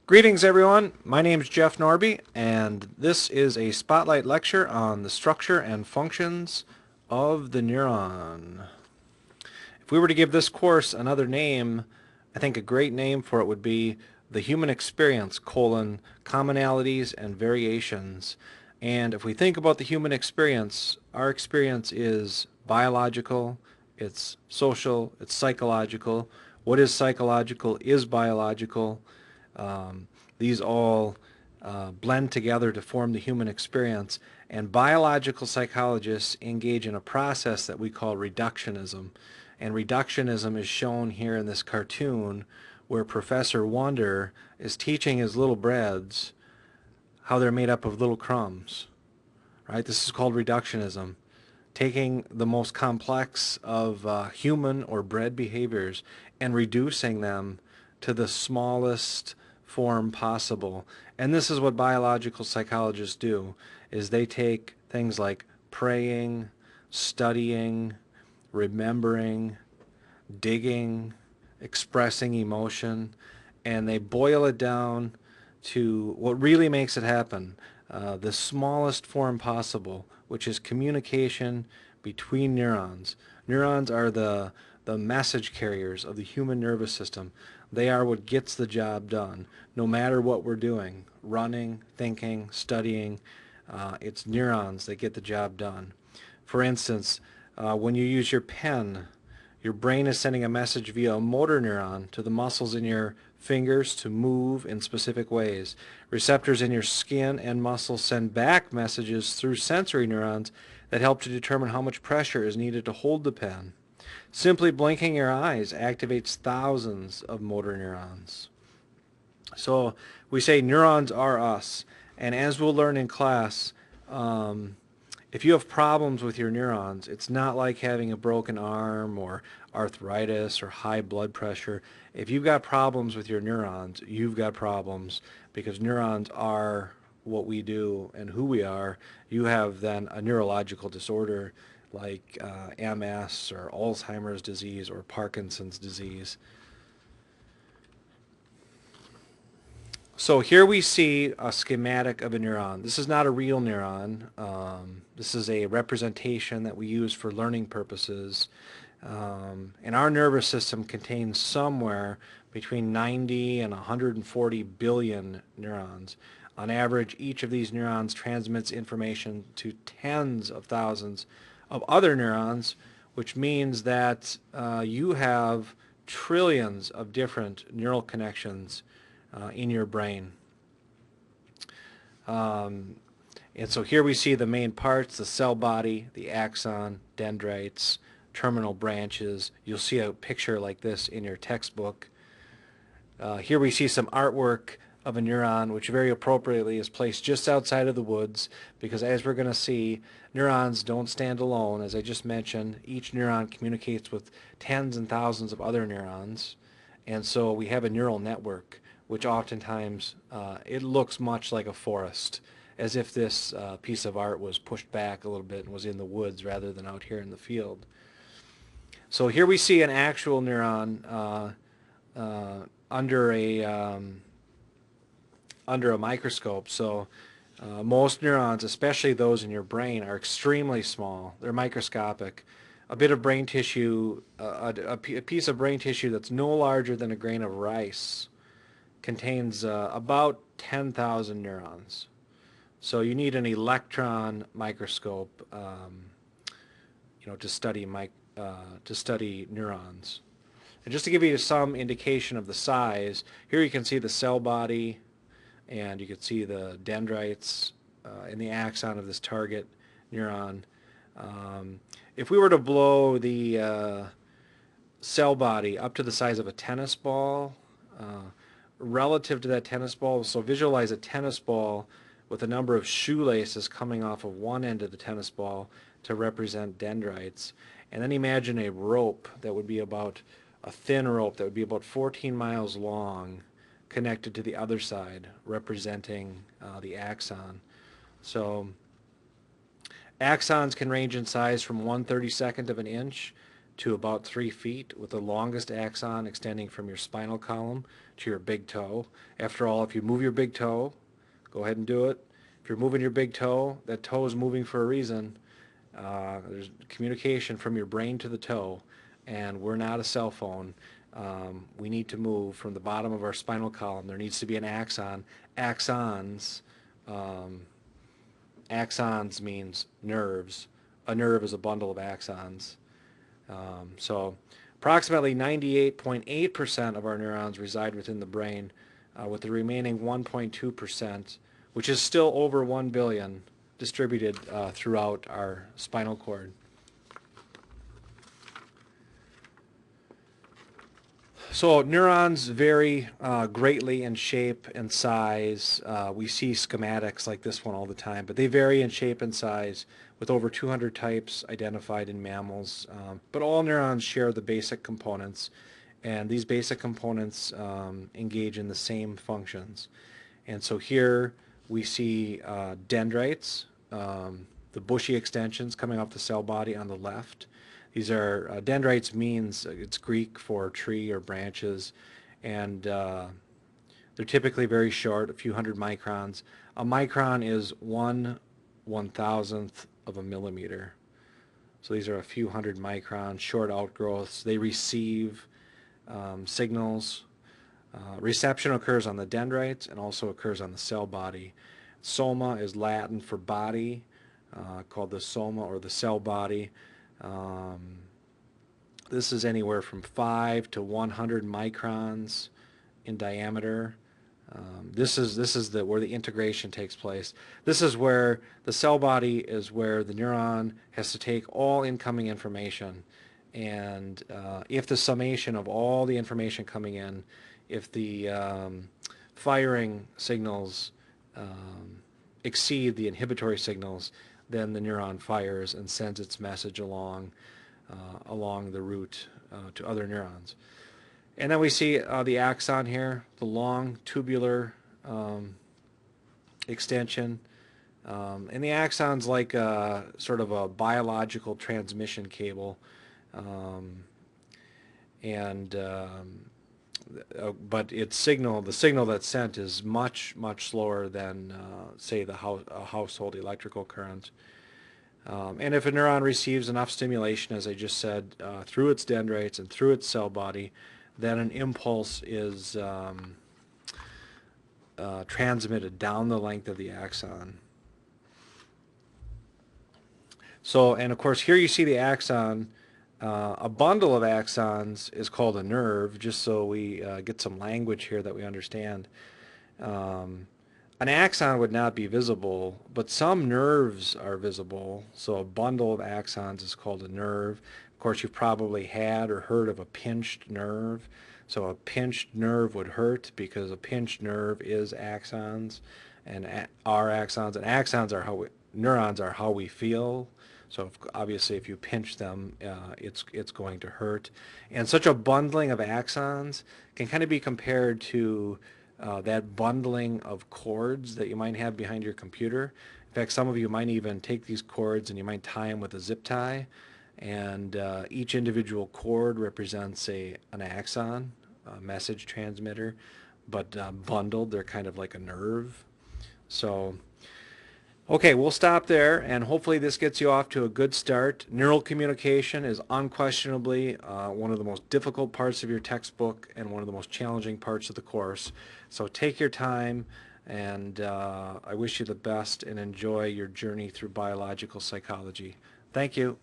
Greetings, everyone. My name is Jeff Norby, and this is a spotlight lecture on the structure and functions of the neuron. If we were to give this course another name, I think a great name for it would be The Human Experience, commonalities and variations. And if we think about the human experience, our experience is biological, it's social, it's psychological. What is psychological is biological. Um, these all blend together to form the human experience. And biological psychologists engage in a process that we call reductionism. And reductionism is shown here in this cartoon where Professor Wonder is teaching his little breads how they're made up of little crumbs. Right? This is called reductionism. Taking the most complex of human or bred behaviors and reducing them to the smallest form possible. And this is what biological psychologists do, is they take things like praying, studying, remembering, digging, expressing emotion, and they boil it down to what really makes it happen, the smallest form possible, which is communication between neurons. Neurons are the message carriers of the human nervous system. They are what gets the job done, no matter what we're doing, running, thinking, studying. It's neurons that get the job done. For instance, when you use your pen, your brain is sending a message via a motor neuron to the muscles in your fingers to move in specific ways. Receptors in your skin and muscles send back messages through sensory neurons that help to determine how much pressure is needed to hold the pen. Simply blinking your eyes activates thousands of motor neurons. So we say neurons are us. And as we'll learn in class, um, if you have problems with your neurons, it's not like having a broken arm or arthritis or high blood pressure. If you've got problems with your neurons, you've got problems because neurons are what we do and who we are. You have then a neurological disorder like MS or Alzheimer's disease or Parkinson's disease. So here we see a schematic of a neuron. This is not a real neuron. This is a representation that we use for learning purposes. And our nervous system contains somewhere between 90 and 140 billion neurons. On average, each of these neurons transmits information to tens of thousands of other neurons, which means that you have trillions of different neural connections in your brain. Um, and so here we see the main parts, the cell body, the axon, dendrites, terminal branches. You'll see a picture like this in your textbook. Here we see some artwork of a neuron, which very appropriately is placed just outside of the woods, because as we're going to see, neurons don't stand alone. As I just mentioned, each neuron communicates with tens and thousands of other neurons, and so we have a neural network, which oftentimes it looks much like a forest, as if this piece of art was pushed back a little bit and was in the woods rather than out here in the field. So here we see an actual neuron under a microscope. So most neurons, especially those in your brain, are extremely small. They're microscopic. A bit of brain tissue, a piece of brain tissue that's no larger than a grain of rice contains about 10,000 neurons. So you need an electron microscope, to study neurons. And just to give you some indication of the size, here you can see the cell body, and you can see the dendrites in the axon of this target neuron. If we were to blow the cell body up to the size of a tennis ball, relative to that tennis ball, so visualize a tennis ball with a number of shoelaces coming off of one end of the tennis ball to represent dendrites. And then imagine a rope that would be about a thin rope that would be about 14 miles long connected to the other side, representing the axon. So axons can range in size from 1/32 of an inch to about 3 feet, with the longest axon extending from your spinal column to your big toe. After all, if you move your big toe, go ahead and do it. If you're moving your big toe, that toe is moving for a reason. There's communication from your brain to the toe, and we're not a cell phone. We need to move from the bottom of our spinal column. There needs to be an axon. Axons, axons means nerves. A nerve is a bundle of axons. So approximately 98.8% of our neurons reside within the brain, with the remaining 1.2%, which is still over 1 billion, distributed throughout our spinal cord. So neurons vary greatly in shape and size. We see schematics like this one all the time, but they vary in shape and size, with over 200 types identified in mammals. But all neurons share the basic components, and these basic components engage in the same functions. And so here we see dendrites, the bushy extensions coming off the cell body on the left. These are dendrites, means it's Greek for tree or branches, and they're typically very short, a few hundred microns. A micron is 1/1000th of a millimeter. So these are a few hundred microns, short outgrowths. They receive signals. Reception occurs on the dendrites and also occurs on the cell body. Soma is Latin for body, called the soma or the cell body. This is anywhere from 5 to 100 microns in diameter. This is where the integration takes place. This is where the cell body is, where the neuron has to take all incoming information, and if the summation of all the information coming in, if the firing signals exceed the inhibitory signals, then the neuron fires and sends its message along the route to other neurons. And then we see the axon here, the long tubular extension. And the axon's like sort of a biological transmission cable. But the signal that's sent is much slower than, say, a household electrical current. And if a neuron receives enough stimulation, as I just said, through its dendrites and through its cell body, then an impulse is transmitted down the length of the axon. So, and of course, here you see the axon. A bundle of axons is called a nerve, just so we get some language here that we understand. An axon would not be visible, but some nerves are visible. So a bundle of axons is called a nerve. Of course, you've probably had or heard of a pinched nerve. So a pinched nerve would hurt because a pinched nerve is axons, and are axons. And axons are neurons are how we feel. So obviously, if you pinch them, it's going to hurt. And such a bundling of axons can kind of be compared to that bundling of cords that you might have behind your computer. In fact, some of you might even take these cords and you might tie them with a zip tie, and each individual cord represents an axon, a message transmitter, but bundled, they're kind of like a nerve. So okay, we'll stop there, and hopefully this gets you off to a good start. Neural communication is unquestionably one of the most difficult parts of your textbook and one of the most challenging parts of the course. So take your time, and I wish you the best and enjoy your journey through biological psychology. Thank you.